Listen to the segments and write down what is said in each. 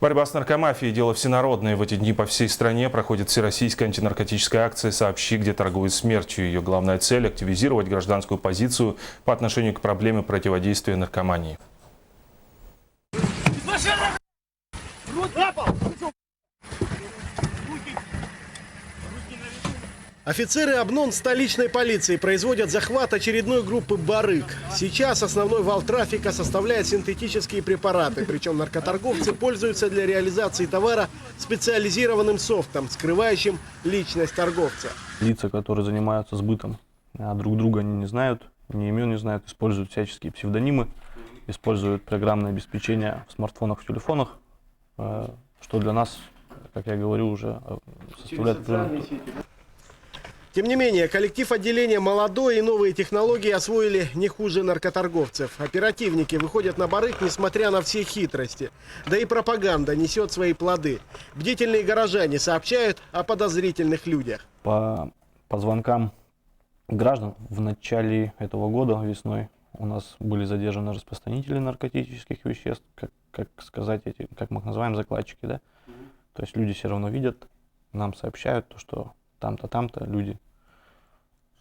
Борьба с наркомафией – дело всенародное. В эти дни по всей стране проходит всероссийская антинаркотическая акция «Сообщи, где торгуют смертью». Ее главная цель – активизировать гражданскую позицию по отношению к проблеме противодействия наркомании. Офицеры ОБНОН столичной полиции производят захват очередной группы барыг. Сейчас основной вал трафика составляет синтетические препараты. Причем наркоторговцы пользуются для реализации товара специализированным софтом, скрывающим личность торговца. Лица, которые занимаются сбытом, друг друга они не знают, ни имен не знают, используют всяческие псевдонимы, используют программное обеспечение в смартфонах, в телефонах, что для нас, как я говорю, уже составляет определенную... Тем не менее, коллектив отделения молодой и новые технологии освоили не хуже наркоторговцев. Оперативники выходят на барыг, несмотря на все хитрости. Да и пропаганда несет свои плоды. Бдительные горожане сообщают о подозрительных людях. По звонкам граждан в начале этого года, весной, у нас были задержаны распространители наркотических веществ, как сказать, как мы их называем, закладчики, да? То есть люди все равно видят, нам сообщают, что там-то люди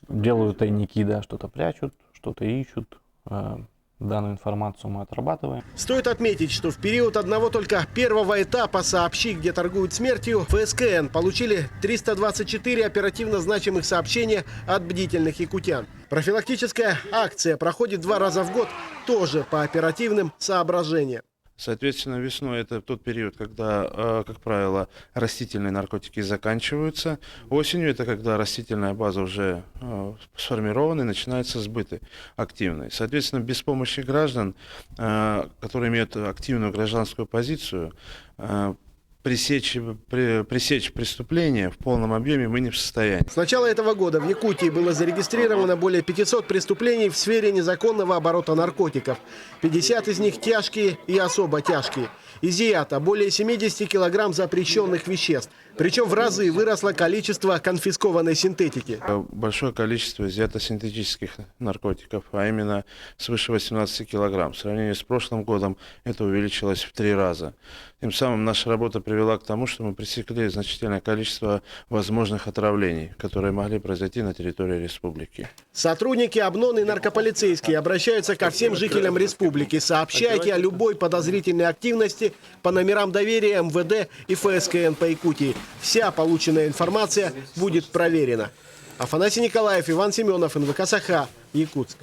делают тайники, да, что-то прячут, что-то ищут. Данную информацию мы отрабатываем. Стоит отметить, что в период одного только первого этапа «Сообщи, где торгуют смертью» ФСКН получили 324 оперативно значимых сообщения от бдительных якутян. Профилактическая акция проходит 2 раза в год, тоже по оперативным соображениям. Соответственно, весной это тот период, когда, как правило, растительные наркотики заканчиваются. Осенью это когда растительная база уже сформирована и начинаются сбыты активные. Соответственно, без помощи граждан, которые имеют активную гражданскую позицию, пресечь преступления в полном объеме мы не в состоянии. С начала этого года в Якутии было зарегистрировано более 500 преступлений в сфере незаконного оборота наркотиков. 50 из них тяжкие и особо тяжкие. Изъято более 70 килограмм запрещенных веществ. Причем в разы выросло количество конфискованной синтетики. Большое количество изъято синтетических наркотиков, а именно свыше 18 килограмм. В сравнении с прошлым годом это увеличилось в 3 раза. Тем самым наша работа привела к тому, что мы пресекли значительное количество возможных отравлений, которые могли произойти на территории республики. Сотрудники ОБНОН и наркополицейские обращаются ко всем жителям республики. Сообщайте о любой подозрительной активности по номерам доверия МВД и ФСКН по Якутии. Вся полученная информация будет проверена. Афанасий Николаев, Иван Семенов, НВК «Саха», Якутск.